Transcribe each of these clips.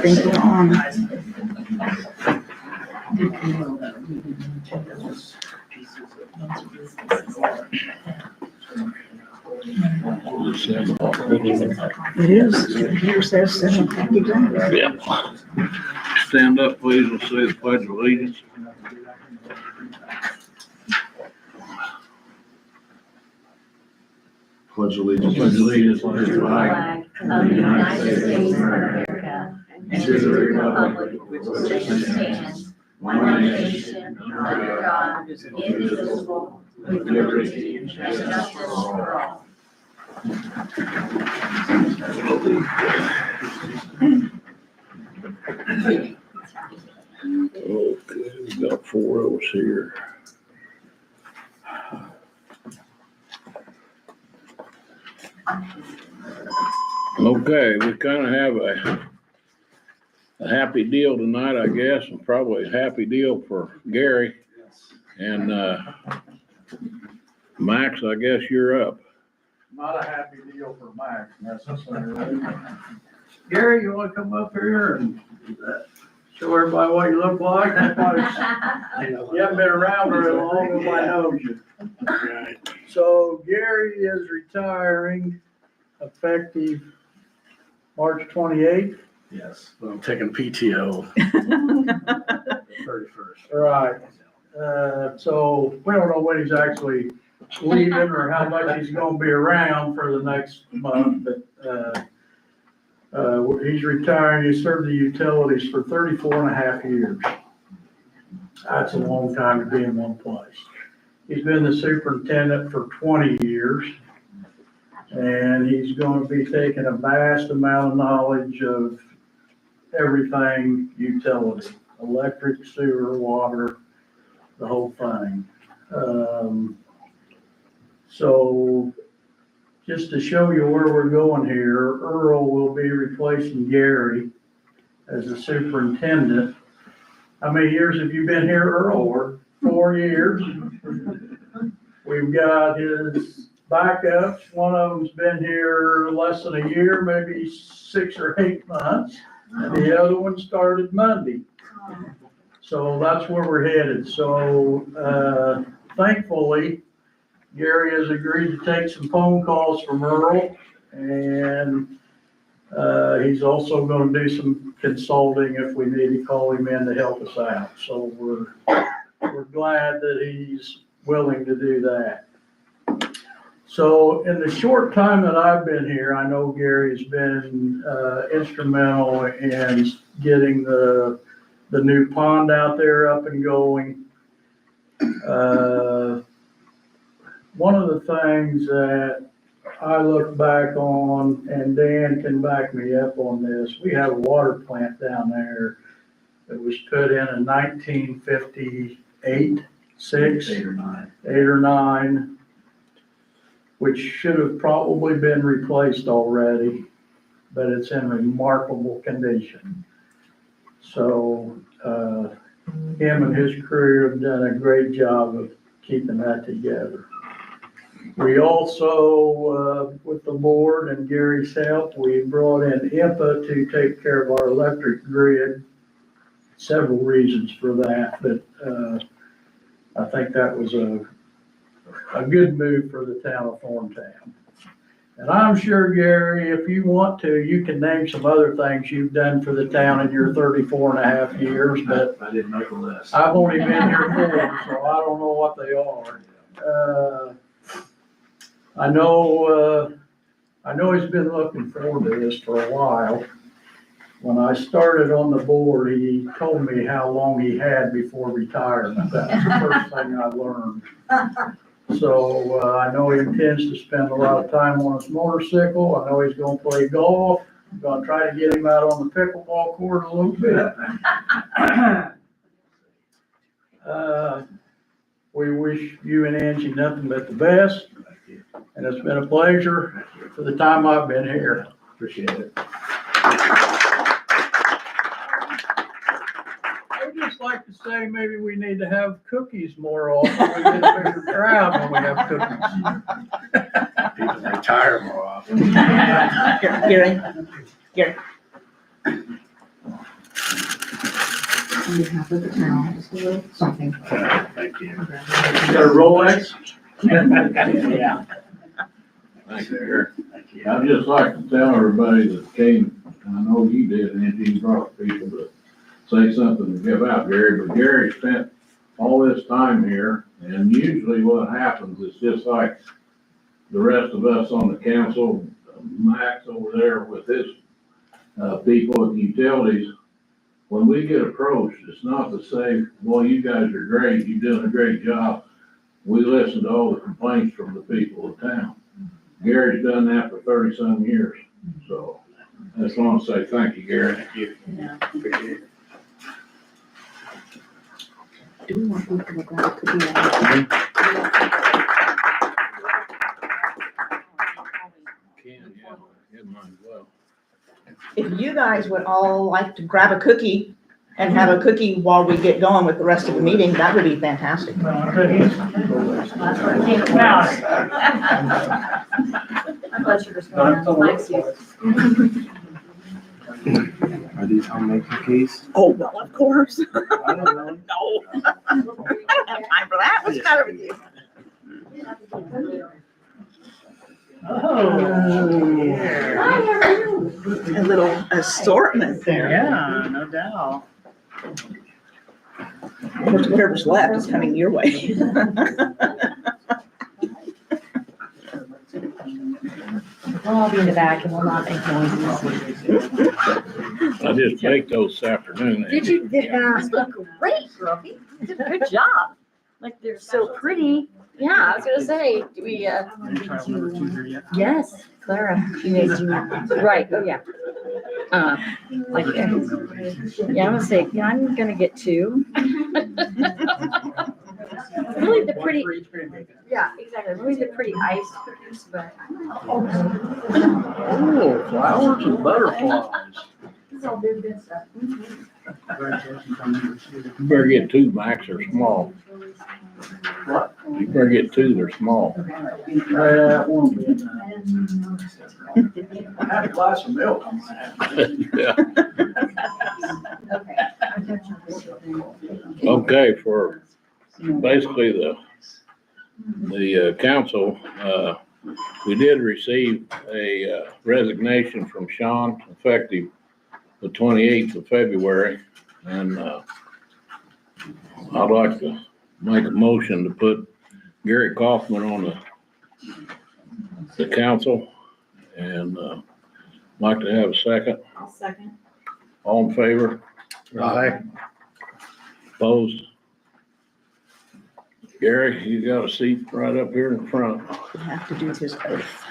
Think we're on. It is. Here says 7:50 degrees. Yeah. Stand up, please, and say the pledge of allegiance. Pledge allegiance. Pledge allegiance to the flag Flag of the United States of America and to the republic which stands one nation under God, indivisible, with liberty and justice for all. Okay, we got 4 of us here. Okay, we kind of have a happy deal tonight, I guess, and probably a happy deal for Gary. And Max, I guess you're up. Not a happy deal for Max necessarily. Gary, you wanna come up here and show everybody what you look like? You haven't been around very long, nobody knows you. So Gary is retiring effective March 28th. Yes, but I'm taking PTO. 31st. Right. So we don't know when he's actually leaving or how much he's gonna be around for the next month, but, he's retiring. He served the utilities for 34 and a half years. That's a long time to be in one place. He's been the superintendent for 20 years. And he's gonna be taking a vast amount of knowledge of everything utility, electric, sewer, water, the whole thing. So just to show you where we're going here, Earl will be replacing Gary as the superintendent. How many years have you been here, Earl? 4 years. We've got his backups. One of them's been here less than a year, maybe 6 or 8 months. And the other one started Monday. So that's where we're headed. So, thankfully, Gary has agreed to take some phone calls from Earl. And, he's also gonna do some consulting if we need to call him in to help us out. So we're glad that he's willing to do that. So in the short time that I've been here, I know Gary's been instrumental in getting the new pond out there up and going. One of the things that I look back on, and Dan can back me up on this, we have a water plant down there that was put in 1958, 6, 8 or 9. 8 or 9. Which should have probably been replaced already, but it's in remarkable condition. So, him and his crew have done a great job of keeping that together. We also, with the board and Gary's help, we brought in IMPA to take care of our electric grid. Several reasons for that, but, I think that was a good move for the town of Thorntown. And I'm sure, Gary, if you want to, you can name some other things you've done for the town in your 34 and a half years, but I didn't make a list. I've only been here 4, so I don't know what they are. I know he's been looking forward to this for a while. When I started on the board, he told me how long he had before retirement. That was the first thing I learned. So, I know he intends to spend a lot of time on his motorcycle. I know he's gonna play golf. I'm gonna try to get him out on the pickleball court a little bit. We wish you and Angie nothing but the best. And it's been a pleasure for the time I've been here. Appreciate it. I'd just like to say maybe we need to have cookies more often. We get a bigger crowd when we have cookies. People retire more often. Gary, Gary. On behalf of the town, just a little something. Thank you. You got a Rolex? Yeah. Thank you, Gary. Thank you. I'd just like to tell everybody that came, and I know you did, and you brought people to say something to give out, Gary, but Gary spent all this time here, and usually what happens is just like the rest of us on the council, Max over there with his, people at the utilities, when we get approached, it's not to say, well, you guys are great, you're doing a great job. We listen to all the complaints from the people of town. Gary's done that for 30-some years, so I just want to say thank you, Gary. Thank you. Appreciate it. Do we want to look at the cookie? Can, yeah, it might as well. If you guys would all like to grab a cookie and have a cookie while we get going with the rest of the meeting, that would be fantastic. That's where it came from. My blood sugar's going down, thanks you. Are these homemade cookies? Oh, well, of course. I don't know. No. I don't have time for that. What's the matter with you? Oh. Hi, how are you? A little assortment there. Yeah, no doubt. Whatever's left is coming your way. We'll all be in the back and we'll not make noises. I just baked those this afternoon. Did you, look great, Robbie. You did a good job. Like, they're so pretty. Yeah, I was gonna say, do we, yes, Clara, she made you, right, oh, yeah. Like, yeah, I'm gonna say, yeah, I'm gonna get two. Really the pretty, yeah, exactly, really the pretty iced cookies, but. Oh, flowers and butterflies. This is all good stuff. You better get two, Max, they're small. What? You better get two, they're small. That won't be enough. I had a glass of milk on that. Yeah. Okay, for basically the council, we did receive a resignation from Sean effective the 28th of February. And I'd like to make a motion to put Gary Kaufman on the council, and like to have a second. I'll second. All in favor? Aye. Opposed? Gary, you got a seat right up here in front. You have to do his oath.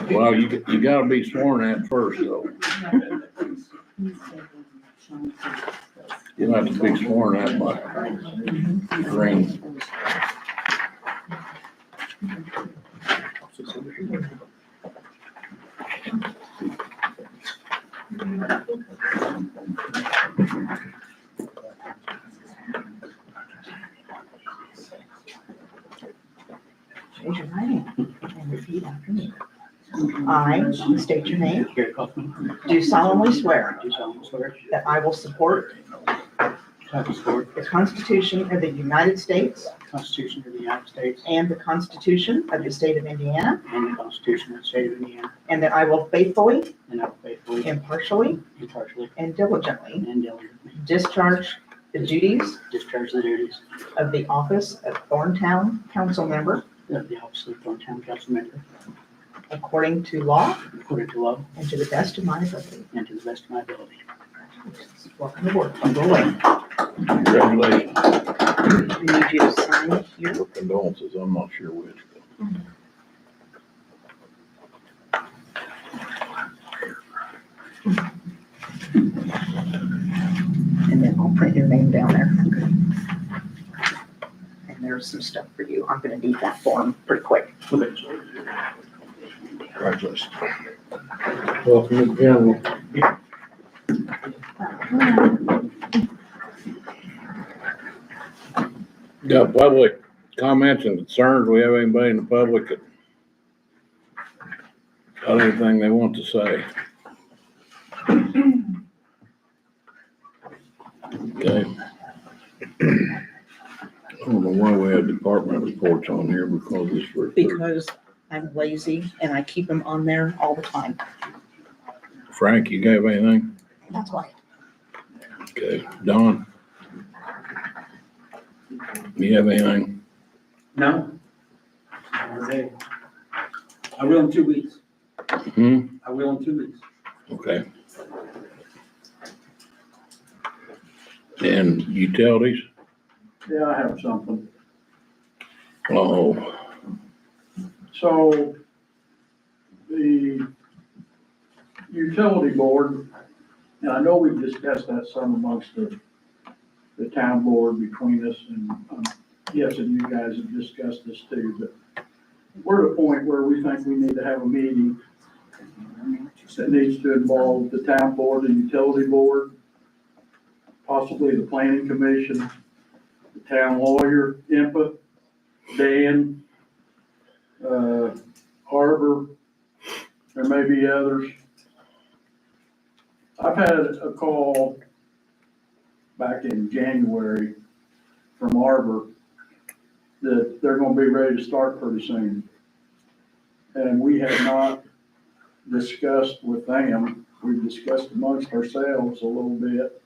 Well, you gotta be sworn at first, though. You'll have to be sworn at by ring. Raise your right hand and repeat after me. I state your name, Gary Kaufman, do solemnly swear do solemnly swear that I will support that I will support the Constitution of the United States the Constitution of the United States and the Constitution of the State of Indiana, and the Constitution of the State of Indiana, and that I will faithfully, and I will faithfully, impartially, impartially, and diligently and diligently discharge the duties discharge the duties of the office of Thorntown Council Member of the office of Thorntown Council Member according to law according to law and to the best of my ability. and to the best of my ability. Welcome aboard. I'm going. Congratulations. We need you to sign here. Your condolences, I'm not sure which. And then I'll print your name down there. And there's some stuff for you. I'm gonna need that form pretty quick. Congratulations. Welcome again. Got public comments and concerns. We have anybody in the public that got anything they want to say? Okay. I don't know why we have department reports on here because it's for. Because I'm lazy and I keep them on there all the time. Frank, you got anything? That's why. Okay, Don? You have anything? No. Okay. I will in 2 weeks. I will in 2 weeks. Okay. And utilities? Yeah, I have something. Oh, So the utility board, and I know we've discussed that some amongst the town board between us and, yes, and you guys have discussed this too, but we're at a point where we think we need to have a meeting that needs to involve the town board and utility board, possibly the planning commission, the town lawyer input, Dan, Harbor, there may be others. I've had a call back in January from Arbor that they're gonna be ready to start pretty soon. And we have not discussed with them, we've discussed amongst ourselves a little bit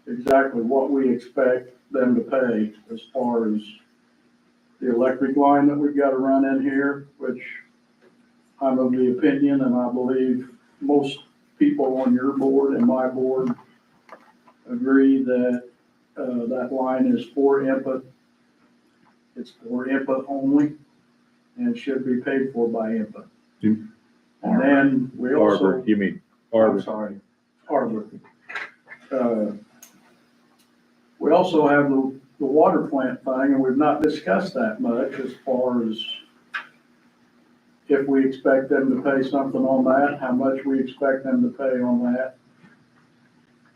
exactly what we expect them to pay as far as the electric line that we've gotta run in here, which I'm of the opinion, and I believe most people on your board and my board agree that, that line is for input. It's for input only and should be paid for by input. And then we also. Arbor, you mean I'm Arbor? sorry, Arbor. We also have the water plant thing, and we've not discussed that much as far as if we expect them to pay something on that, how much we expect them to pay on that.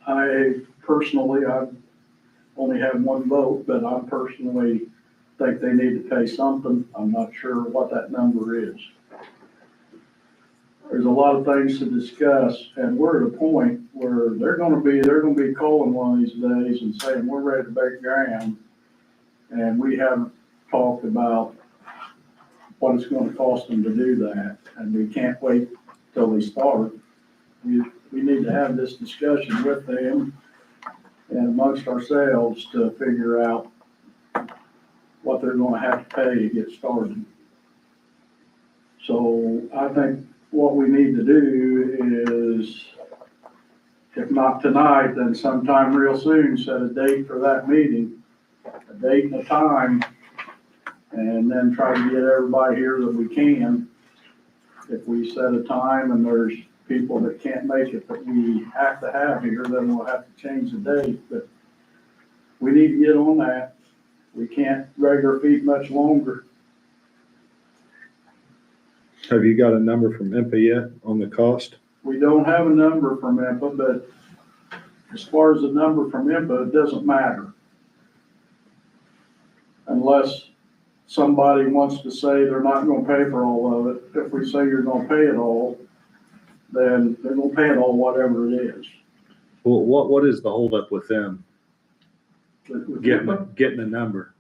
I personally, I've only had one vote, but I personally think they need to pay something. I'm not sure what that number is. There's a lot of things to discuss, and we're at a point where they're gonna be calling one of these days and saying, we're ready to break ground. And we haven't talked about what it's gonna cost them to do that, and we can't wait till they start. We need to have this discussion with them and amongst ourselves to figure out what they're gonna have to pay to get started. So I think what we need to do is, if not tonight, then sometime real soon, set a date for that meeting, a date and a time, and then try to get everybody here that we can. If we set a time and there's people that can't make it that we have to have here, then we'll have to change the date, but we need to get on that. We can't drag our feet much longer. Have you got a number from IMPA yet on the cost? We don't have a number from IMPA, but as far as the number from IMPA, it doesn't matter. Unless somebody wants to say they're not gonna pay for all of it. If we say you're gonna pay it all, then they're gonna pay it all, whatever it is. Well, what is the holdup with them With IMPA, getting a number?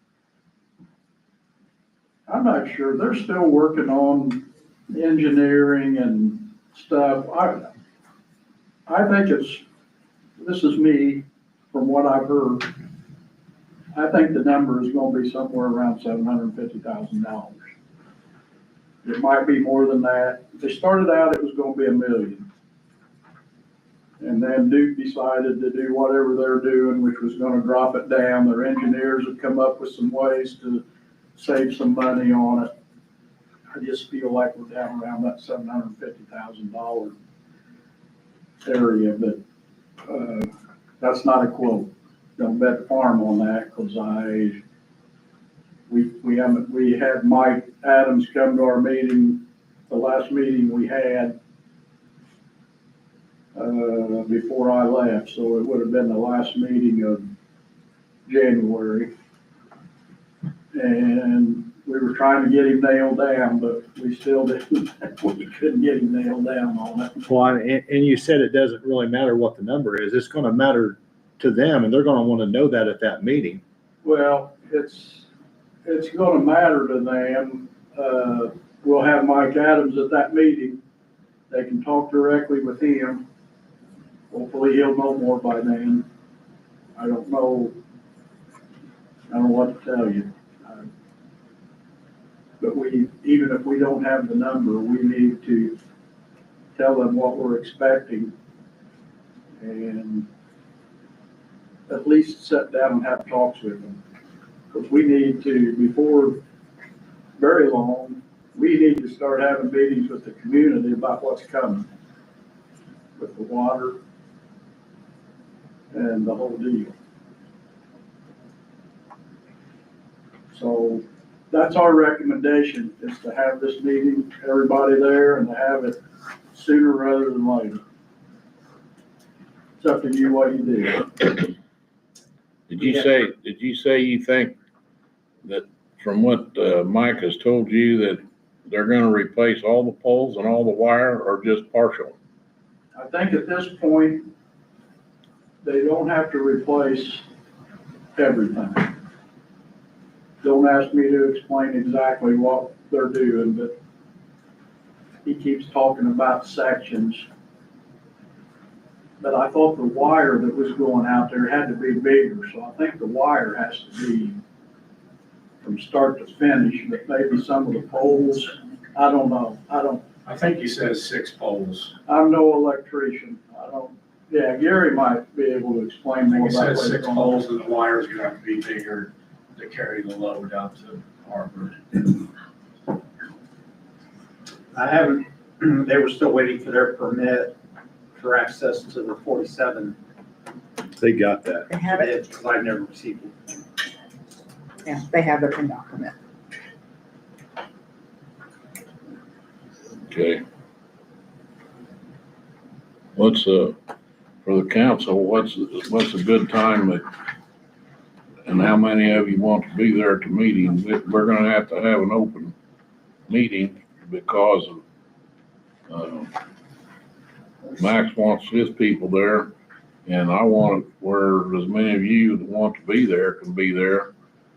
I'm not sure. They're still working on engineering and stuff. I think this is me, from what I've heard, I think the number is gonna be somewhere around $750,000. It might be more than that. They started out, it was gonna be $1 million. And then Duke decided to do whatever they're doing, which was gonna drop it down. Their engineers have come up with some ways to save some money on it. I just feel like we're down around that $750,000 area, but, that's not a quote. Don't bet the farm on that, cause we had Mike Adams come to our meeting, the last meeting we had, before I left, so it would have been the last meeting of January. And we were trying to get him nailed down, but we still didn't, we couldn't get him nailed down on it. Well, and you said it doesn't really matter what the number is. It's gonna matter to them, and they're gonna wanna know that at that meeting. Well, it's gonna matter to them. We'll have Mike Adams at that meeting. They can talk directly with him. Hopefully he'll know more by then. I don't know what to tell you. But even if we don't have the number, we need to tell them what we're expecting and at least sit down and have talks with them. Because we need to, before very long, we need to start having meetings with the community about what's coming with the water and the whole deal. So that's our recommendation, is to have this meeting, everybody there, and to have it sooner rather than later. It's up to you what you do. Did you say you think that from what Mike has told you that they're gonna replace all the poles and all the wire or just partial? I think at this point, they don't have to replace everything. Don't ask me to explain exactly what they're doing, but he keeps talking about sections. But I thought the wire that was going out there had to be bigger, so I think the wire has to be from start to finish, but maybe some of the poles, I don't know. I think he says 6 poles. I'm no electrician. Gary might be able to explain I think more he about says what's 6 going poles on. and the wire's gonna have to be bigger to carry the load out to Harbor. I haven't, they were still waiting for their permit for access to the 47. They got that. They have it, Because I've never received it. yeah, they have the PennDOT permit. Okay. For the council, what's a good time and how many of you want to be there at the meeting? We're gonna have to have an open meeting because of, Max wants his people there, and I want it where as many of you that want to be there can be there.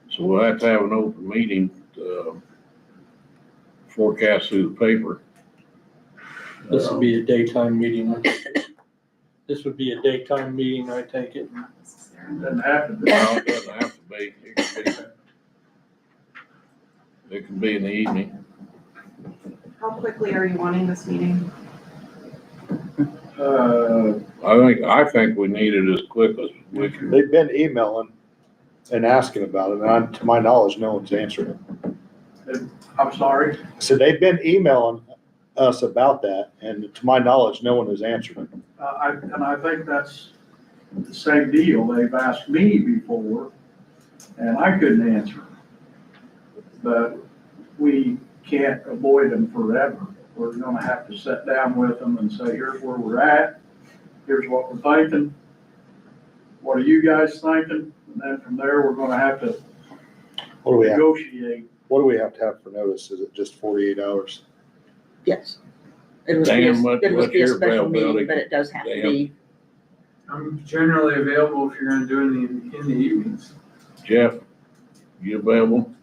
So we'll have to have an open meeting, forecast through the paper. This would be a daytime meeting. This would be a daytime meeting, I take it. Doesn't have to be. Well, it doesn't have to be. It can be in the evening. How quickly are you wanting this meeting? I think we need it as quick as we can. They've been emailing and asking about it, and to my knowledge, no one's answered it. I'm sorry. So they've been emailing us about that, and to my knowledge, no one has answered it. I think that's the same deal. They've asked me before, and I couldn't answer. But we can't avoid them forever. We're gonna have to sit down with them and say, here's where we're at, here's what we're thinking. What are you guys thinking? And then from there, we're gonna have to What do we have? negotiate. What do we have to have for notice? Is it just 48 hours? Yes. It must be a, Dan, it must what's be a your special meeting, availability? but it does have to Dan? be. I'm generally available if you're gonna do it in the evenings. Jeff, you available?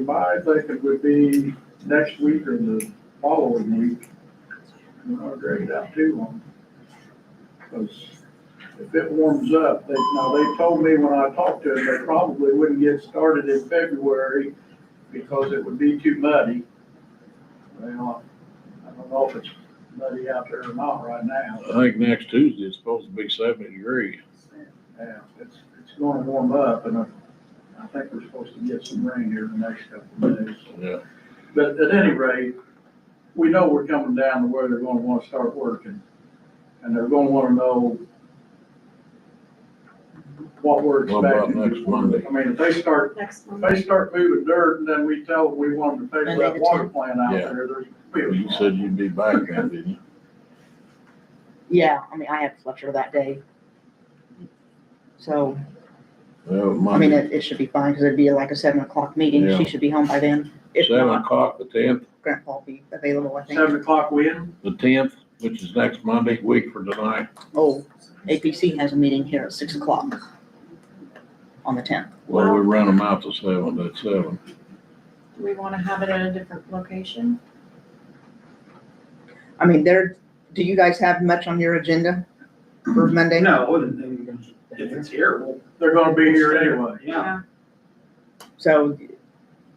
I think it would be next week or the following week. We're not drag it out too long. Because if it warms up, they told me when I talked to them, they probably wouldn't get started in February because it would be too muddy. Well, I don't know if it's muddy out there or not right now. I think next Tuesday it's supposed to be 70 degrees. Yeah, it's gonna warm up, and I think we're supposed to get some rain here in the next couple of days. Yeah. But at any rate, we know we're coming down to where they're gonna wanna start working. And they're gonna wanna know what we're What about expecting. next Monday? I mean, if they start Next moving dirt and then we tell them we want them to pay for Monday that the water 10th. plant out Yeah. there, there's. You said you'd be back then, didn't you? Yeah, I mean, I have to lecture that day. So, Well, I mean, Monday, it should be fine, because it'd be like a 7 o'clock meeting. Yeah. She should be home by then. If 7 not, o'clock, the 10th, Grandpa will be available, I think. 7 o'clock when? the 10th, which is next Monday, week from tonight. Oh, APC has a meeting here at 6 o'clock on the 10th. Well, we run them out to 7, at 7. Do we want to have it at a different location? I mean, do you guys have much on your agenda for Monday? No, and if it's here, well, They're gonna be here anyway. yeah. So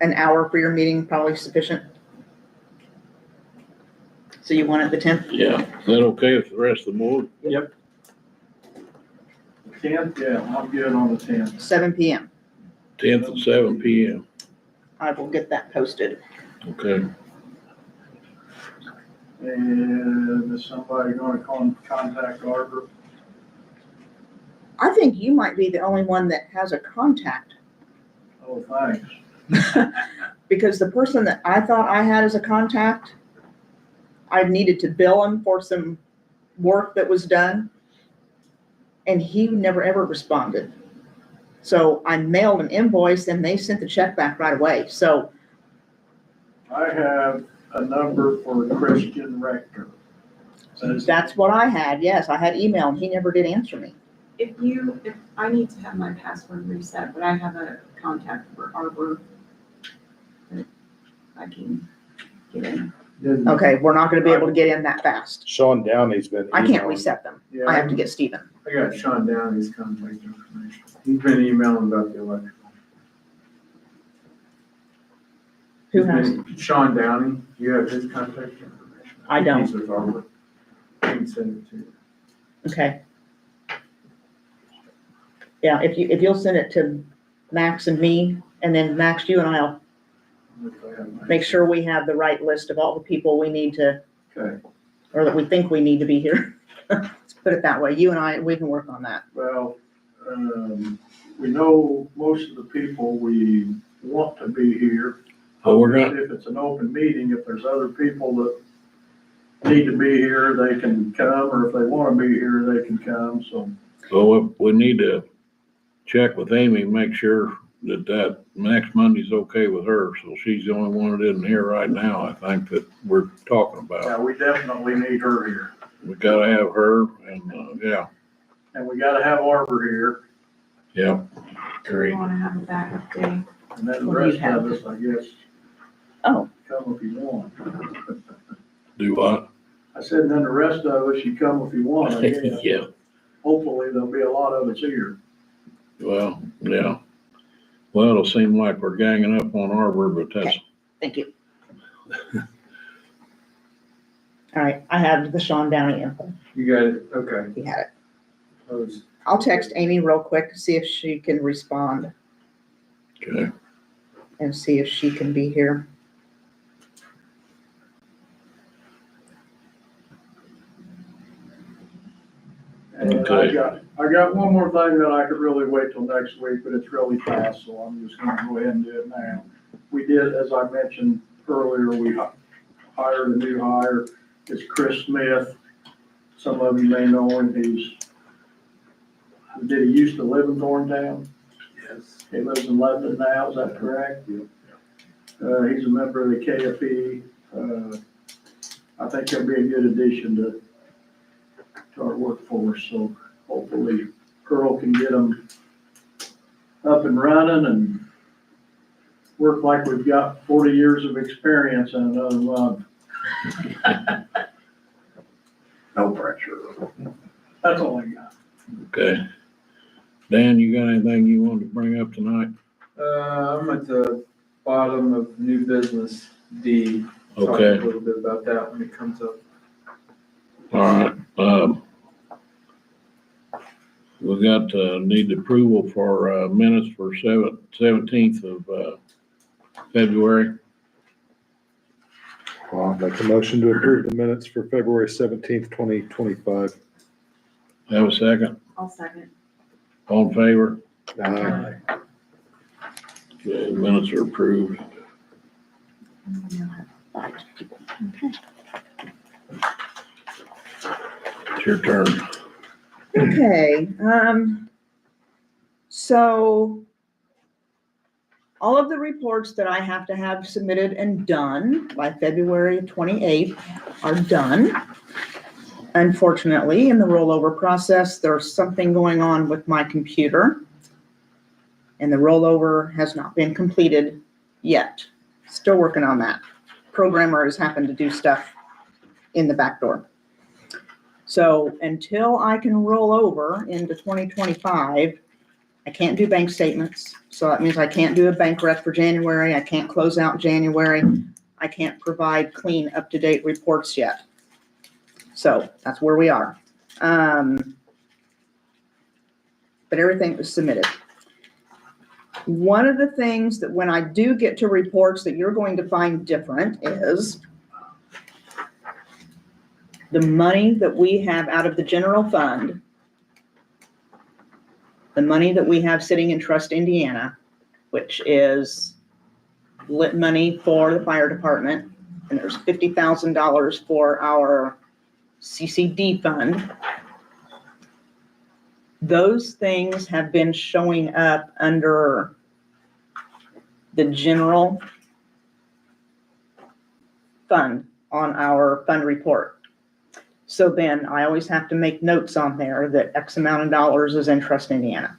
an hour for your meeting, probably sufficient? So you want it the 10th? Yeah, is that okay with the rest of the board? 10th, yeah, I'm good on the 10th. 7 PM. 10th at 7 PM, I will get that posted. okay. And is somebody gonna contact Arbor? I think you might be the only one that has a contact. Oh, thanks. Because the person that I thought I had as a contact, I needed to bill him for some work that was done. And he never ever responded. So I mailed an invoice and they sent the check back right away. So I have a number for Christian Rector. that's what I had. Yes, I had email and he never did answer me. If I need to have my password reset, but I have a contact for Arbor that I can get in. Okay, we're not gonna be able to get in that fast. Sean Downey's been. I can't emailing. reset them. Yeah, I have to get Steven. I got Sean Downey's contact information. He's been emailing about the electrical. Who has? Sean Downey, you have his contact information? I don't. He's with Arbor. I can send it to you. Okay. Yeah, if you'll send it to Max and me, and then Max, you and I'll If I have my- make sure we have the right list of all the people we need to, Okay, or that we think we need to be here. Let's put it that way. You and I, we can work on that. well, we know most of the people we want to be here. Well, we're gonna, If it's an open meeting, if there's other people that need to be here, they can come, or if they wanna be here, they can come, so. well, we need to check with Amy, make sure that next Monday's okay with her. So she's the only one that isn't here right now, I think, that we're talking about. Yeah, we definitely need her here, We gotta have her and, yeah, and we gotta have Arbor here, yeah. Do we want to have a backup day? and then the What do you rest have? of us, I guess, Oh, come if you want. Do what? I said, and then the rest of us, you come if you want, I guess. Yeah, Hopefully, there'll be a lot of us here. well, yeah. Well, it'll seem like we're ganging up on Arbor, but that's, thank you. All right, I have the Sean Downey info. You got it, okay. He had it. I was- I'll text Amy real quick to see if she can respond okay. and see if she can be here. And Okay. I got one more thing that I could really wait till next week, but it's really fast, so I'm just gonna go ahead and do it now. We did, as I mentioned earlier, we hired a new hire. It's Chris Smith. Some of you may know him. Did he used to live in Thorntown? Yes. He lives in Lebanon now, is that correct? Yep. He's a member of the KFE. I think he'll be a good addition to our workforce, so hopefully Earl can get them up and running and work like we've got 40 years of experience in another month. No pressure. That's all I got. Okay. Dan, you got anything you wanted to bring up tonight? I'm at the bottom of new business D. Talk Okay. a little bit about that when it comes up. All right, we got, need approval for, minutes for 17th of, February. I'll make a motion to approve the minutes for February 17th, 2025. Have a second? I'll second. All in favor? Aye. Okay, minutes are approved. It's your turn. Okay, so all of the reports that I have to have submitted and done by February 28th are done. Unfortunately, in the rollover process, there's something going on with my computer, and the rollover has not been completed yet. Still working on that. Programmer has happened to do stuff in the back door. So until I can roll over into 2025, I can't do bank statements. So that means I can't do a bank rec for January. I can't close out January. I can't provide clean, up-to-date reports yet. So that's where we are. But everything was submitted. One of the things that when I do get to reports that you're going to find different is the money that we have out of the general fund, the money that we have sitting in Trust Indiana, which is lit money for the fire department, and there's $50,000 for our CCD fund. Those things have been showing up under the general fund on our fund report. So then I always have to make notes on there that X amount of dollars is in Trust Indiana.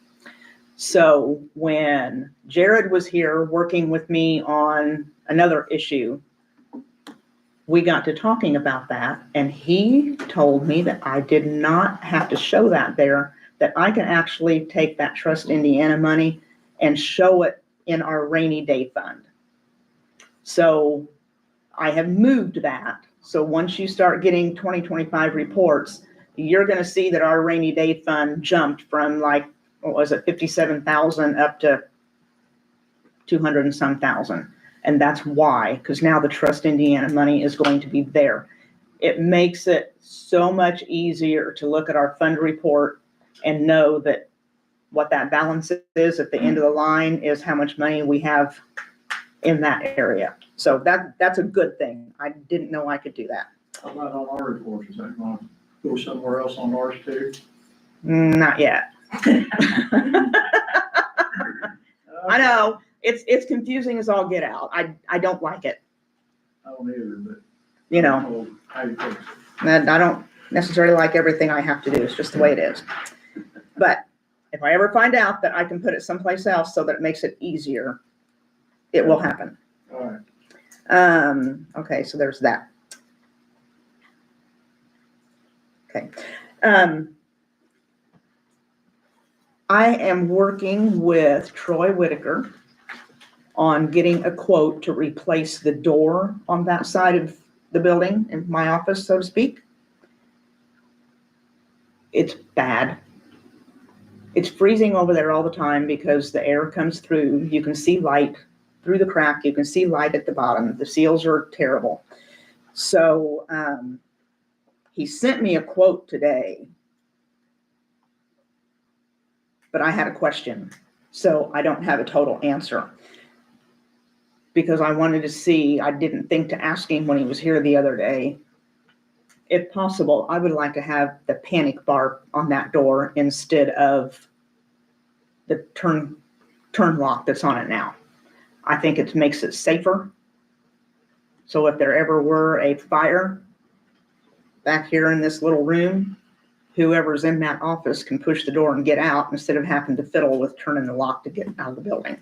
So when Jared was here working with me on another issue, we got to talking about that, and he told me that I did not have to show that there, that I can actually take that Trust Indiana money and show it in our rainy day fund. So I have moved that. So once you start getting 2025 reports, you're going to see that our rainy day fund jumped from like, what was it, 57,000 up to 200 and some thousand. And that's why, because now the Trust Indiana money is going to be there. It makes it so much easier to look at our fund report and know that what that balance is at the end of the line is how much money we have in that area. So that's a good thing. I didn't know I could do that. How about on our reports? Is that going to go somewhere else on ours too? Not yet. I know, it's confusing as all get out. I don't like it, I don't either, but. you know. How you fix it? And I don't necessarily like everything I have to do. It's just the way it is. But if I ever find out that I can put it someplace else so that it makes it easier, it will happen. All right. Okay, so there's that. Okay. I am working with Troy Whitaker on getting a quote to replace the door on that side of the building in my office, so to speak. It's bad. It's freezing over there all the time because the air comes through. You can see light through the crack. You can see light at the bottom. The seals are terrible. So he sent me a quote today, but I had a question. So I don't have a total answer because I wanted to see, I didn't think to ask him when he was here the other day. If possible, I would like to have the panic bar on that door instead of the turn lock that's on it now. I think it makes it safer. So if there ever were a fire back here in this little room, whoever's in that office can push the door and get out instead of having to fiddle with turning the lock to get out of the building.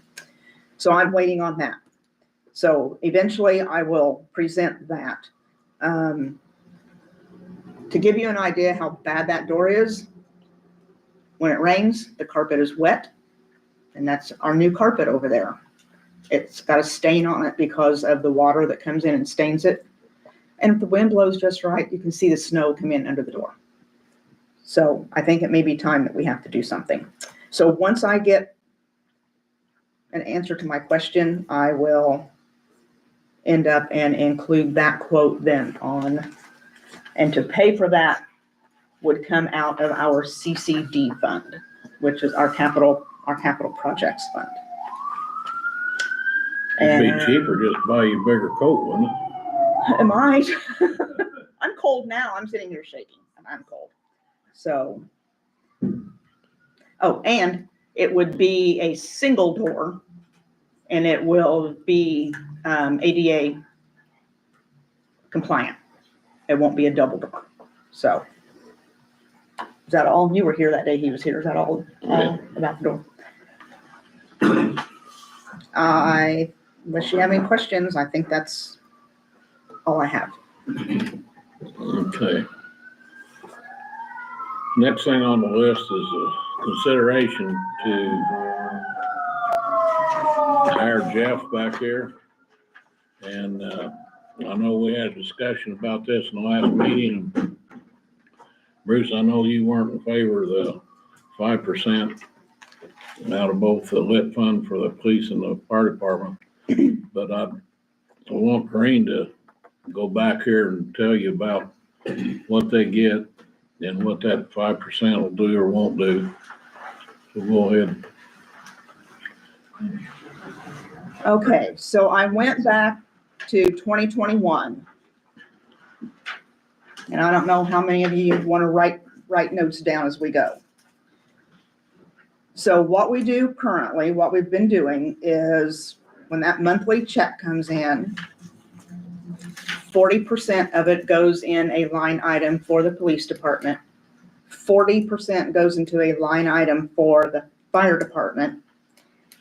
So I'm waiting on that. So eventually I will present that. To give you an idea how bad that door is, when it rains, the carpet is wet, and that's our new carpet over there. It's got a stain on it because of the water that comes in and stains it. And if the wind blows just right, you can see the snow come in under the door. So I think it may be time that we have to do something. So once I get an answer to my question, I will end up and include that quote then on. And to pay for that would come out of our CCD fund. which is our capital projects fund. It'd be And cheaper just buy you a bigger coat, wouldn't it? it might. I'm cold now. I'm sitting here shaking. I'm cold. So, oh, and it would be a single door, and it will be ADA compliant. It won't be a double door. So, is that all? You were here that day he was here. Is that all about the door? Unless you have any questions, I think that's all I have. Okay. Next thing on the list is a consideration to hire Jeff back here. And I know we had a discussion about this in the last meeting. Bruce, I know you weren't in favor of the 5% out of both the lit fund for the police and the fire department. But I want Green to go back here and tell you about what they get and what that 5% will do or won't do. So go ahead. Okay, so I went back to 2021. And I don't know how many of you want to write notes down as we go. So what we do currently, what we've been doing is when that monthly check comes in, 40% of it goes in a line item for the police department. 40% goes into a line item for the fire department.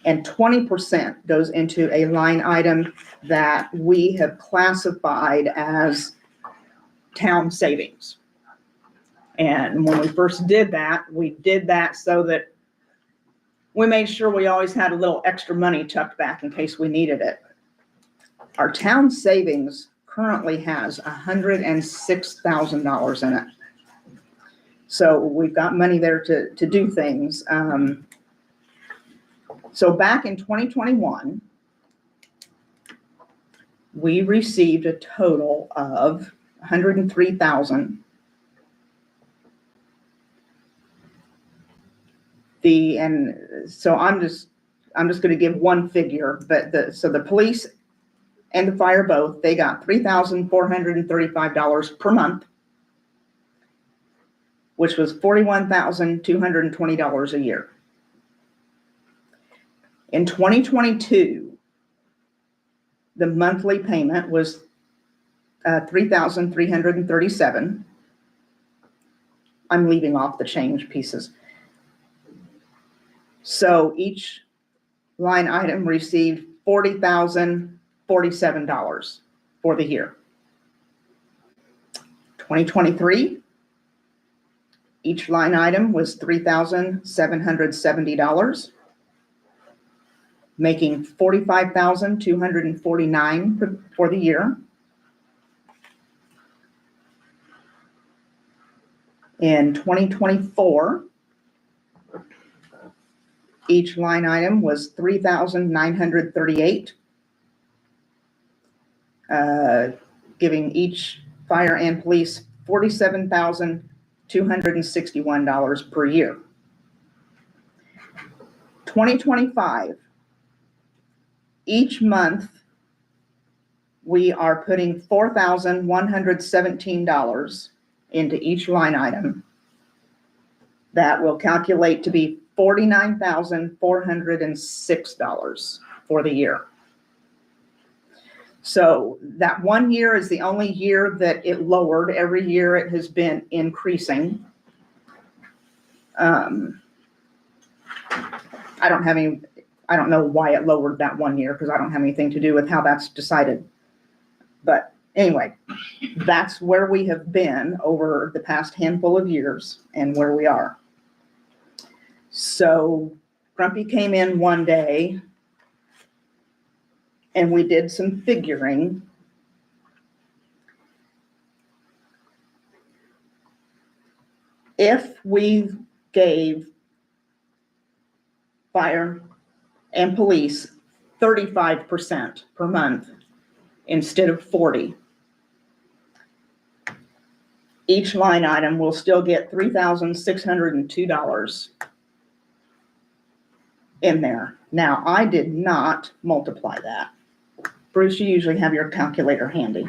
And 20% goes into a line item that we have classified as town savings. And when we first did that, we did that so that we made sure we always had a little extra money tucked back in case we needed it. Our town savings currently has $106,000 in it. So we've got money there to do things. So back in 2021, we received a total of $103,000. And so I'm just going to give one figure, but so the police and the fire both, they got $3,435 per month, which was $41,220 a year. In 2022, the monthly payment was $3,337. I'm leaving off the change pieces. So each line item received $40,047 for the year. 2023, each line item was $3,770, making $45,249 for the year. In 2024, each line item was $3,938, giving each fire and police $47,261 per year. 2025, each month we are putting $4,117 into each line item. That will calculate to be $49,406 for the year. So that 1 year is the only year that it lowered. Every year it has been increasing. I don't know why it lowered that 1 year because I don't have anything to do with how that's decided. But anyway, that's where we have been over the past handful of years and where we are. So Grumpy came in one day and we did some figuring. If we gave fire and police 35% per month instead of 40%, each line item will still get $3,602 in there. Now, I did not multiply that. Bruce, you usually have your calculator handy.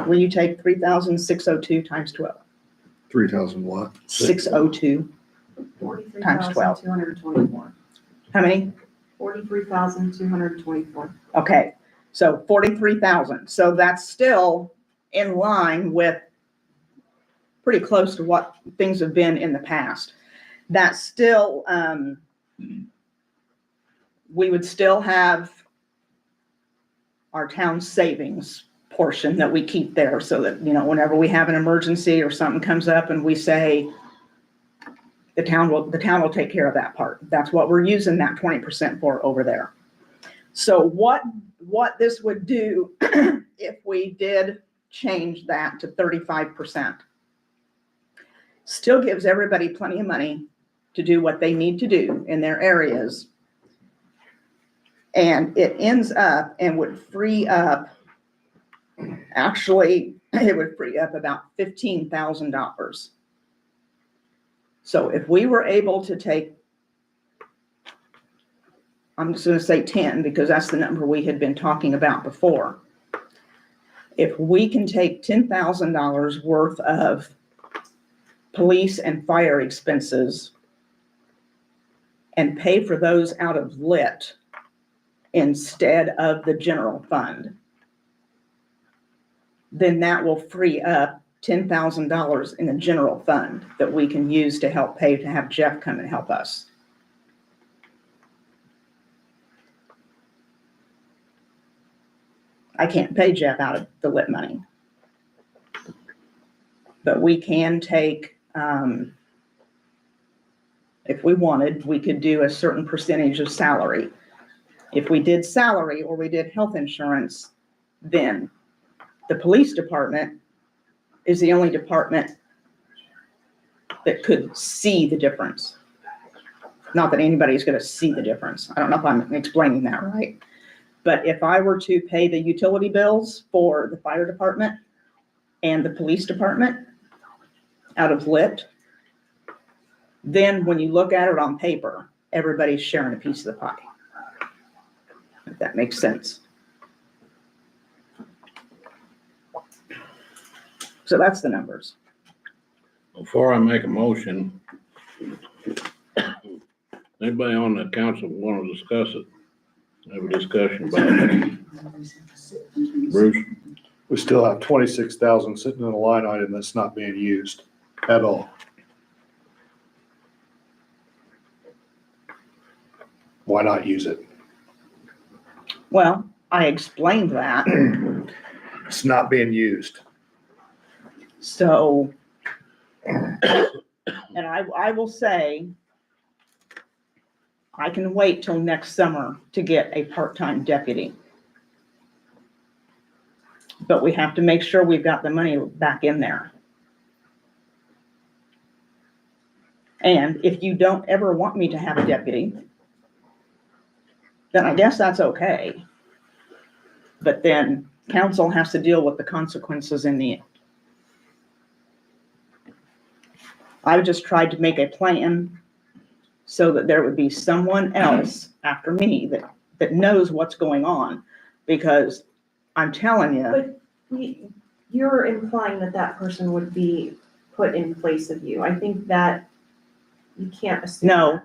Will you take 3,602 times 12? 3,000 what? 602 times 12. 43,224. How many? 43,224. Okay, so 43,000. So that's still in line with pretty close to what things have been in the past. That's still, we would still have our town savings portion that we keep there so that, you know, whenever we have an emergency or something comes up and we say, the town will take care of that part. That's what we're using that 20% for over there. So what this would do if we did change that to 35%, still gives everybody plenty of money to do what they need to do in their areas. And it ends up and would free up, actually, it would free up about $15,000. So if we were able to take, I'm just going to say 10 because that's the number we had been talking about before. If we can take $10,000 worth of police and fire expenses and pay for those out of lit instead of the general fund, then that will free up $10,000 in the general fund that we can use to help pay to have Jeff come and help us. I can't pay Jeff out of the lit money, but we can take, if we wanted, we could do a certain percentage of salary. If we did salary or we did health insurance, then the police department is the only department that could see the difference. Not that anybody's going to see the difference. I don't know if I'm explaining that right. But if I were to pay the utility bills for the fire department and the police department out of lit, then when you look at it on paper, everybody's sharing a piece of the pie. If that makes sense. So that's the numbers. Before I make a motion, anybody on the council want to discuss it? Have a discussion about it? Bruce? We still have 26,000 sitting in a line item that's not being used at all. Why not use it? Well, I explained that. It's not being used. So, and I will say, I can wait till next summer to get a part-time deputy. But we have to make sure we've got the money back in there. And if you don't ever want me to have a deputy, then I guess that's okay. But then council has to deal with the consequences in the end. I've just tried to make a plan so that there would be someone else after me that knows what's going on. Because I'm telling you. But you're implying that that person would be put in place of you. I think that you can't assume.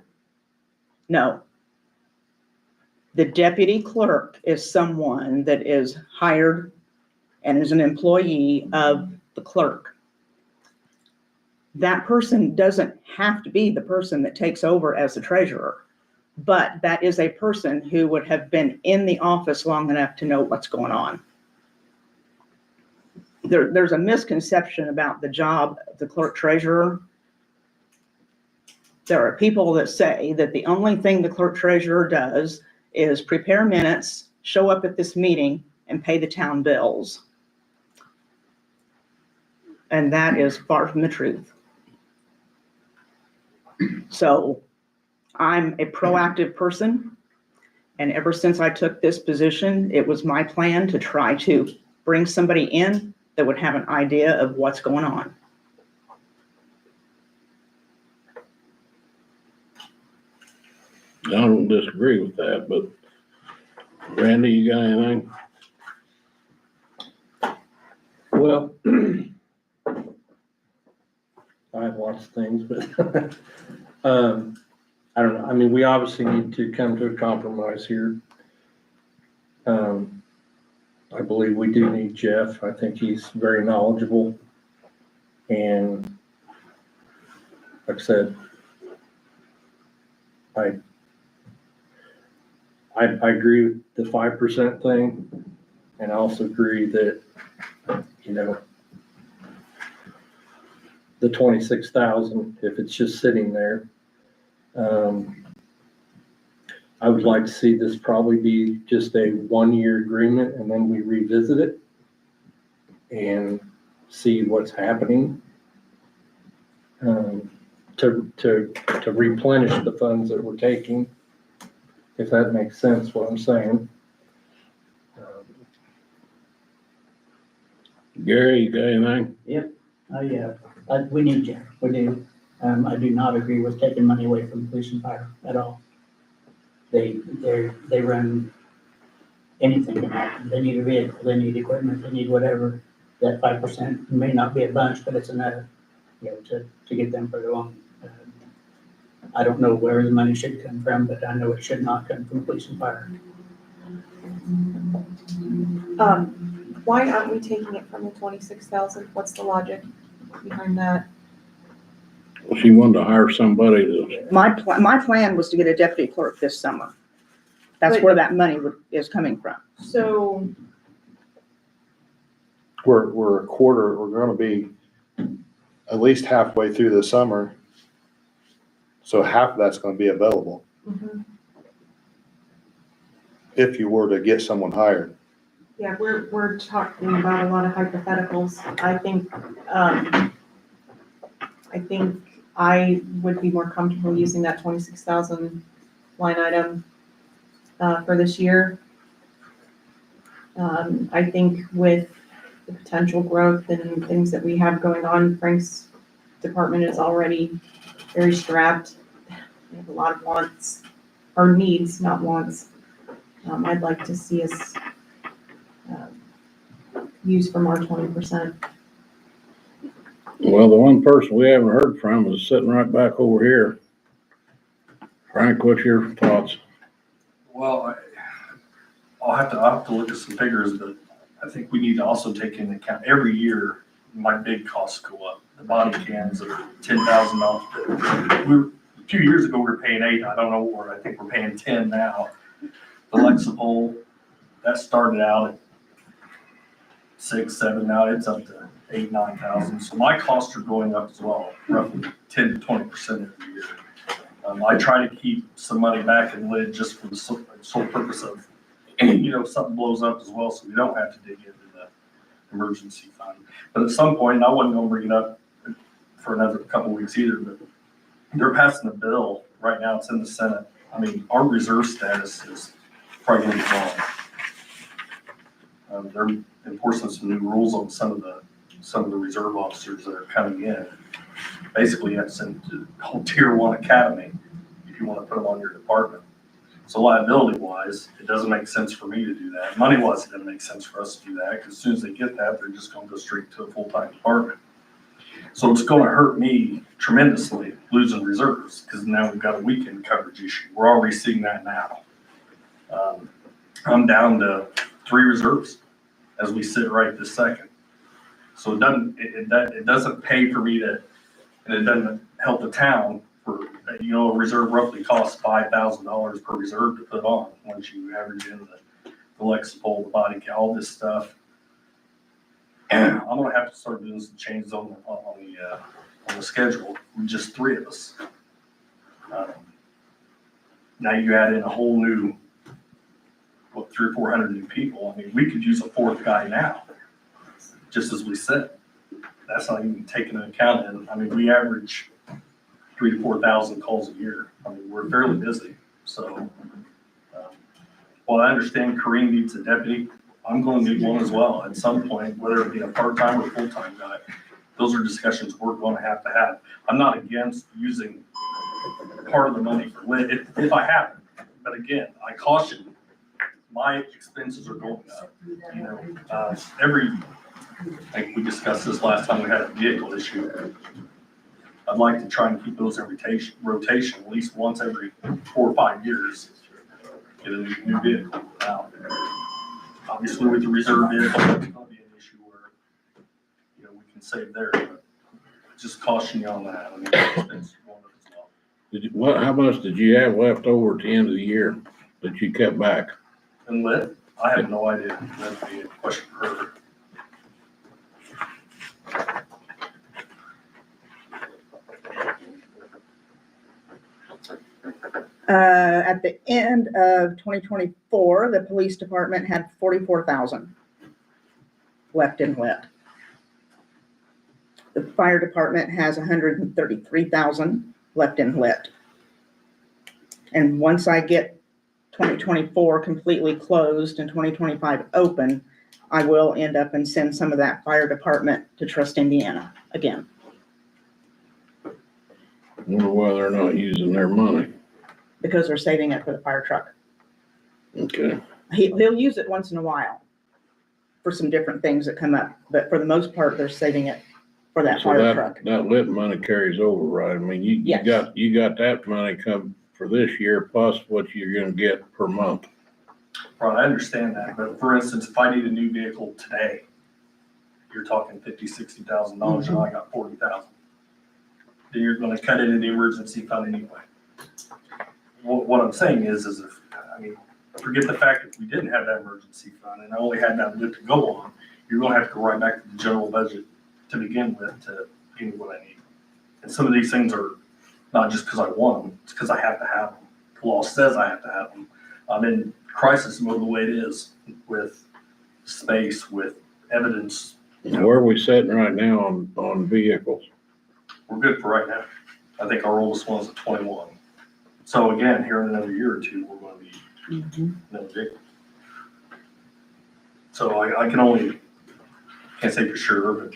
No. The deputy clerk is someone that is hired and is an employee of the clerk. That person doesn't have to be the person that takes over as the treasurer, but that is a person who would have been in the office long enough to know what's going on. There's a misconception about the job of the clerk treasurer. There are people that say that the only thing the clerk treasurer does is prepare minutes, show up at this meeting, and pay the town bills. And that is far from the truth. So I'm a proactive person. And ever since I took this position, it was my plan to try to bring somebody in that would have an idea of what's going on. I don't disagree with that, but Randy, you got anything? Well, I have lots of things, but, I don't know. I mean, we obviously need to come to a compromise here. I believe we do need Jeff. I think he's very knowledgeable. And like I said, I agree with the 5% thing. And I also agree that, you know, the 26,000, if it's just sitting there, I would like to see this probably be just a 1-year agreement and then we revisit it and see what's happening, to replenish the funds that we're taking, if that makes sense, what I'm saying. Gary, you got anything? We need Jeff, we do. I do not agree with taking money away from police and fire at all. They run anything can happen. They need a vehicle, they need equipment, they need whatever. That 5% may not be a bunch, but it's enough, you know, to get them further along. I don't know where the money should come from, but I know it should not come from police and fire. Why aren't we taking it from the 26,000? What's the logic behind that? Well, she wanted to hire somebody to, My plan was to get a deputy clerk this summer. That's where that money is coming from. So, We're a quarter, we're gonna be at least halfway through the summer. So half of that's gonna be available if you were to get someone hired. yeah, we're talking about a lot of hypotheticals. I think I would be more comfortable using that 26,000 line item for this year. I think with the potential growth and things that we have going on, Frank's department is already very strapped. We have a lot of wants, or needs, not wants. I'd like to see us use from our 20%. well, the one person we haven't heard from is sitting right back over here. Frank, what's your thoughts? Well, I'll have to look at some figures, but I think we need to also take into account every year, my big costs go up. The body cams are $10,000. A few years ago, we were paying $8. I don't know where, I think we're paying $10 now. The Lexapol, that started out at $6, $7, now it's up to $8,000, $9,000. So my costs are going up as well, roughly 10 to 20% every year. I try to keep some money back in lid just for the sole purpose of, you know, something blows up as well, so we don't have to dig into the emergency fund. But at some point, and I wasn't gonna bring it up for another couple of weeks either, but they're passing a bill right now, it's in the Senate. I mean, our reserve status is probably gonna be gone. They're enforcing some new rules on some of the reserve officers that are coming in. Basically, you have to send to the whole tier 1 academy if you want to put them on your department. So liability wise, it doesn't make sense for me to do that. Money wise, it doesn't make sense for us to do that, because as soon as they get that, they're just going to go straight to a full-time department. So it's going to hurt me tremendously losing reserves, because now we've got a weekend coverage issue. We're already seeing that now. I'm down to 3 reserves as we sit right this second. So it doesn't pay for me to, and it doesn't help the town for, you know, a reserve roughly costs $5,000 per reserve to put on once you average in the Lexapol, the body count, all this stuff. I'm gonna have to start doing some changes on the schedule with just 3 of us. Now you add in a whole new, 300 or 400 new people. I mean, we could use a 4th guy now, just as we said. That's not even taking into account. And I mean, we average 3,000 to 4,000 calls a year. I mean, we're fairly busy. So, while I understand Kareem needs a deputy, I'm going to need one as well at some point, whether it be a part-time or full-time guy. Those are discussions we're going to have. I'm not against using part of the money for lit, if I happen. But again, I caution, my expenses are going up, you know, like we discussed this last time we had a vehicle issue. I'd like to try and keep those in rotation at least once every 4 or 5 years. Get a new vehicle out. Obviously with the reserve vehicle, that's gonna be an issue where, you know, we can save there, but just caution you on that. I mean, the expenses are going up as well. How much did you have left over at the end of the year that you cut back? And lit, I have no idea. That'd be a question for her. At the end of 2024, the police department had 44,000 left in lit. The fire department has 133,000 left in lit. And once I get 2024 completely closed and 2025 open, I will end up and send some of that fire department to Trust Indiana again. Wonder why they're not using their money. Because they're saving it for the fire truck. Okay. He'll use it once in a while for some different things that come up, but for the most part, they're saving it for that So fire truck. that lit money carries over, right? I mean, you Yes. got that money come for this year plus what you're gonna get per month. Right, I understand that, but for instance, if I need a new vehicle today, you're talking $50,000-$60,000 and I got 40,000. Then you're gonna cut it in the emergency fund anyway. What I'm saying is if, I mean, forget the fact that we didn't have that emergency fund and I only had that lit to go on, you're gonna have to go right back to the general budget to begin with to give me what I need. And some of these things are not just because I want them, it's because I have to have them. The law says I have to have them. I'm in crisis mode the way it is with space, with evidence. Where are we sitting right now on vehicles? We're good for right now. I think our oldest one's at 21. So again, here in another year or two, we're going to be another vehicle. So I can only, can't say for sure, but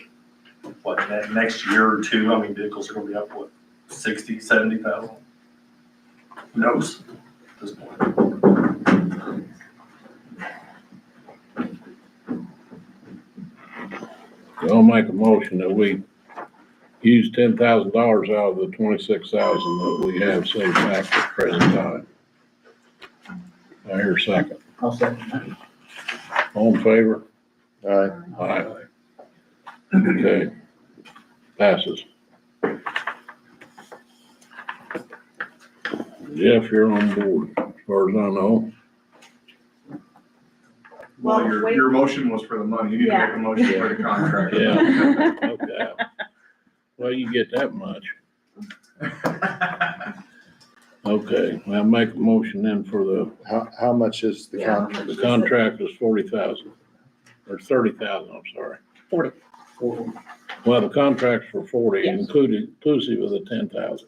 what, next year or two, I mean, vehicles are going to be up, what, 60, 70,000? Who knows at this point? I'll make a motion that we use $10,000 out of the 26,000 that we have saved back at the present time. I hear a second. I'll second that. All in favor? Alright, Aye. Okay. Passes. Jeff, you're on board, as far as I know. Well, wait. Your motion was for the money, you need to make a motion for the contract. Yeah. Okay. Well, you get that much. Okay, I'll make a motion then for the how much is the contract? The contract is 40,000, or 30,000, I'm sorry. 40. Well, the contract's for 40, Yes. inclusive of the 10,000.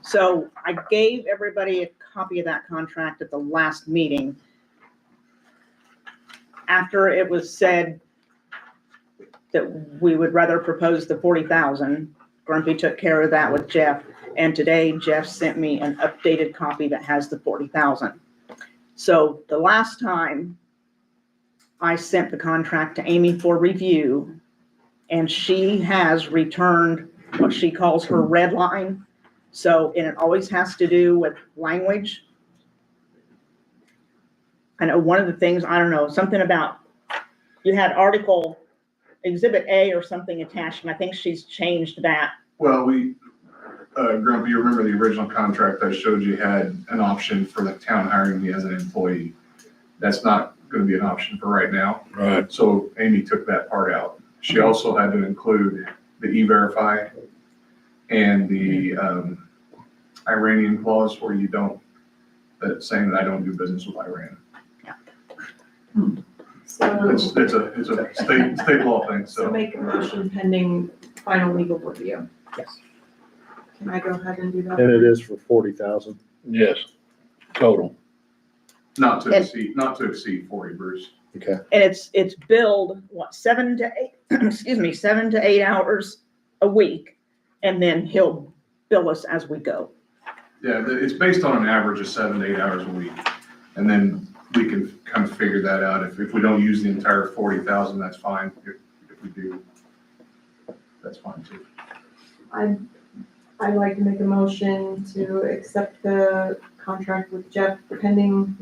So I gave everybody a copy of that contract at the last meeting. After it was said that we would rather propose the 40,000, Grumpy took care of that with Jeff. And today Jeff sent me an updated copy that has the 40,000. So the last time I sent the contract to Amy for review, and she has returned what she calls her red line. So, and it always has to do with language. I know one of the things, I don't know, something about, you had article exhibit A or something attached, and I think she's changed that. Well, Grumpy, you remember the original contract I showed you had an option for the town hiring me as an employee. That's not gonna be an option for right now. Right. So Amy took that part out. She also had to include the E-Verify and the Iranian clause where you don't, that saying that I don't do business with Iran. So, It's a state law thing, so so. make a motion pending final legal review. Yes. Can I go ahead and do that? And it is for 40,000. Yes, total. Not to exceed 40, Bruce. Okay. And it's billed, what, 7 to 8, 7 to 8 hours a week. And then he'll bill us as we go. Yeah, it's based on an average of 7 to 8 hours a week. And then we can kind of figure that out. If we don't use the entire 40,000, that's fine. If we do, that's fine too. I'd like to make a motion to accept the contract with Jeff pending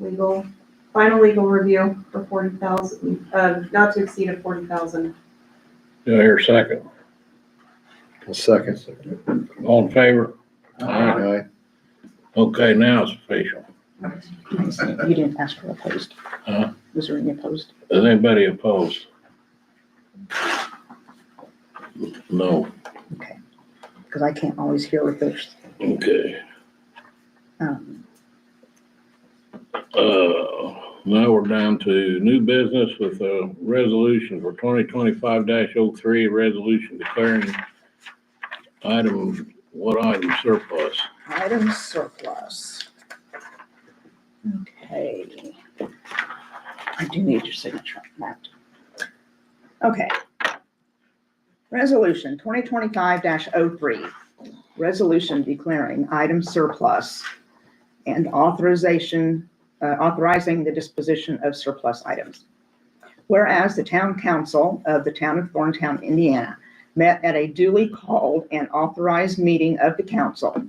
final legal review for 40,000, not to exceed of 40,000. Do I hear a second? A second. All in favor? Aye. Okay, now it's official. You didn't ask for opposed. Huh? Was there any opposed? Is anybody opposed? No. Okay. Because I can't always hear if there's, Okay. um, Now we're down to new business with a resolution for 2025-03, resolution declaring what item surplus? item surplus. Okay. I do need your signature on that. Okay. Resolution 2025-03, resolution declaring item surplus and authorizing the disposition of surplus items. Whereas the town council of the town of Thorntown, Indiana, met at a duly called and authorized meeting of the council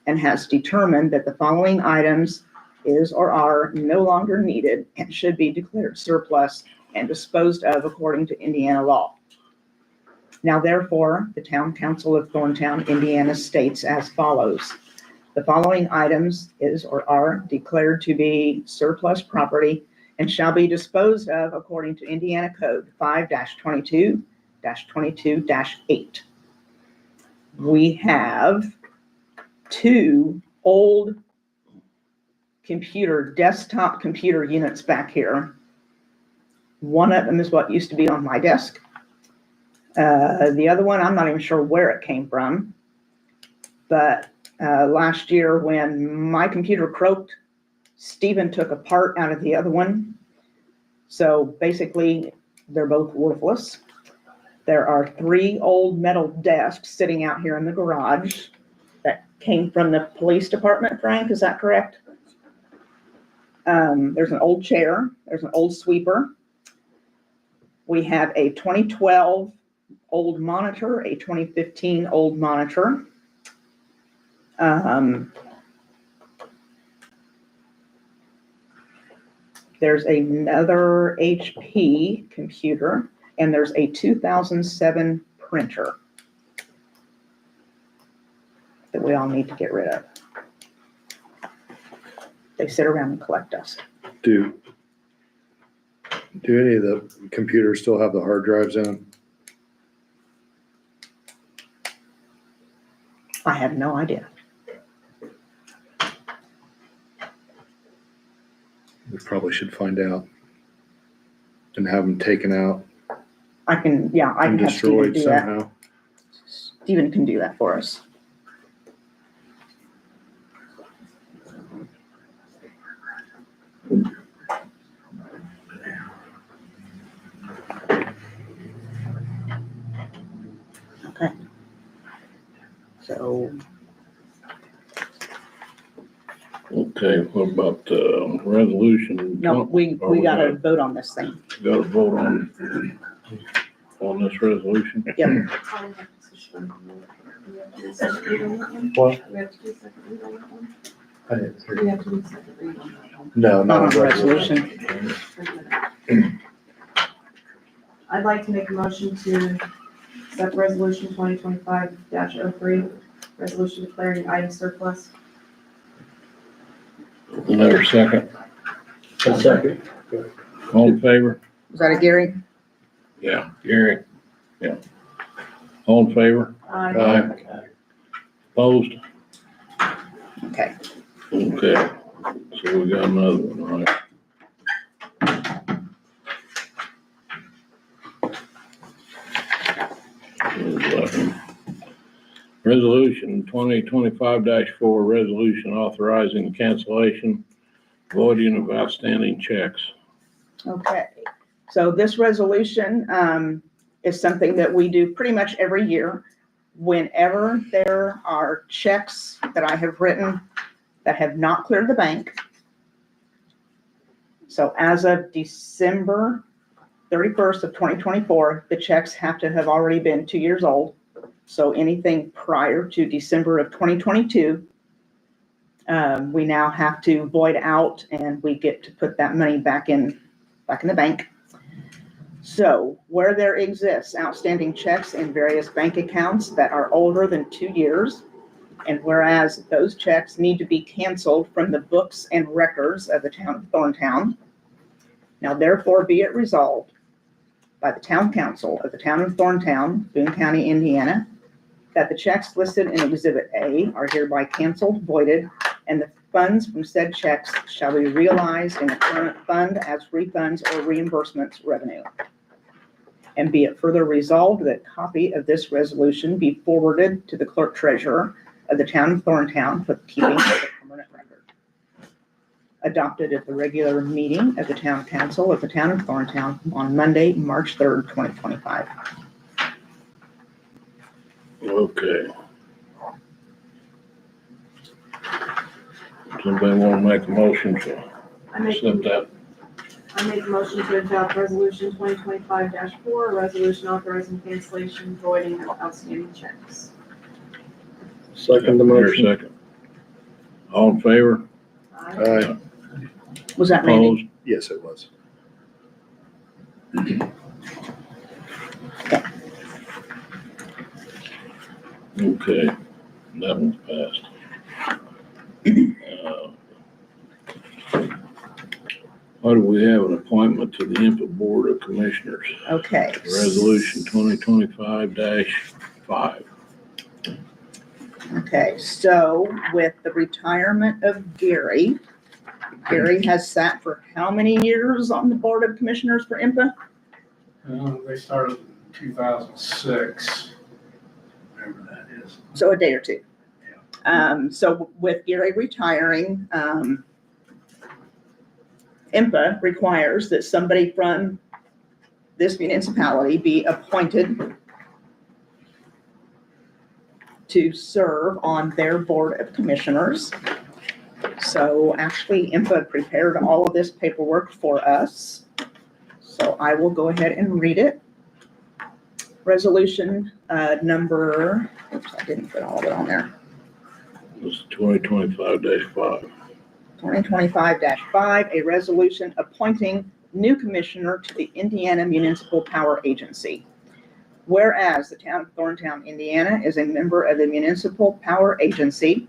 and has determined that the following items is or are no longer needed and should be declared surplus and disposed of according to Indiana law. Now therefore, the town council of Thorntown, Indiana states as follows. The following items is or are declared to be surplus property and shall be disposed of according to Indiana Code 5-22-22-8. We have 2 old desktop computer units back here. One of them is what used to be on my desk. The other one, I'm not even sure where it came from. But last year when my computer croaked, Stephen took a part out of the other one. So basically, they're both worthless. There are 3 old metal desks sitting out here in the garage that came from the police department, Frank, is that correct? There's an old chair, there's an old sweeper. We have a 2012 old monitor, a 2015 old monitor. There's another HP computer, and there's a 2007 printer that we all need to get rid of. They sit around and collect dust. Do any of the computers still have the hard drives in them? I have no idea. We probably should find out and have them taken out I can and have Stephen destroyed do that. somehow. Stephen can do that for us. Okay. So, Okay, what about the resolution? no, we gotta vote on this thing. Got to vote on this resolution? Yep. What? We have to do second read on that one? I didn't hear. We have to do second read on that one. No, Not on not the a resolution. resolution. I'd like to make a motion to accept resolution 2025-03, resolution declaring item surplus. Another second. A second. All in favor? Was that a Gary? Yeah, Gary. Yeah. All in favor? Aye. Opposed? Okay. Okay. So we got another one, right? Resolution 2025-4, resolution authorizing cancellation, voiding of outstanding checks. Okay. So this resolution is something that we do pretty much every year. Whenever there are checks that I have written that have not cleared the bank. So as of December 31st of 2024, the checks have to have already been 2 years old. So anything prior to December of 2022, we now have to void out, and we get to put that money back in the bank. So where there exists outstanding checks in various bank accounts that are older than 2 years, and whereas those checks need to be canceled from the books and records of the town of Thorntown, now therefore be it resolved by the town council of the town of Thorntown, Boone County, Indiana, that the checks listed in Exhibit A are hereby canceled, voided, and the funds from said checks shall be realized in the current fund as refunds or reimbursements revenue. And be it further resolved that a copy of this resolution be forwarded to the clerk treasurer of the town of Thorntown for the keeping of the permanent record. Adopted at the regular meeting of the town council of the town of Thorntown on Monday, March 3rd, 2025. Okay. Somebody want to make a motion to I make, accept that? I make a motion to adopt resolution 2025-4, a resolution authorizing cancellation, voiding of outstanding checks. Second the Here, motion. second. All in favor? Aye. Was that Randy? Opposed? Yes, it was. Okay, that one's passed. Why do we have an appointment to the INPA Board of Commissioners? Okay. Resolution 2025-5. Okay, so with the retirement of Gary has sat for how many years on the Board of Commissioners for INPA? They started in 2006, whatever that is. So a day or two. So with Gary retiring, INPA requires that somebody from this municipality be appointed to serve on their Board of Commissioners. So actually, INPA prepared all of this paperwork for us. So I will go ahead and read it. Resolution number, oops, I didn't put all of it on there. It's 2025-5. 2025-5, a resolution appointing new commissioner to the Indiana Municipal Power Agency. Whereas the town of Thorntown, Indiana is a member of the Municipal Power Agency,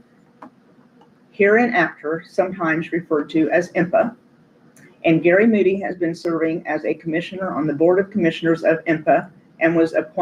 hereinafter sometimes referred to as INPA, and Gary Moody has been serving as a commissioner on the Board of Commissioners of INPA and was appointed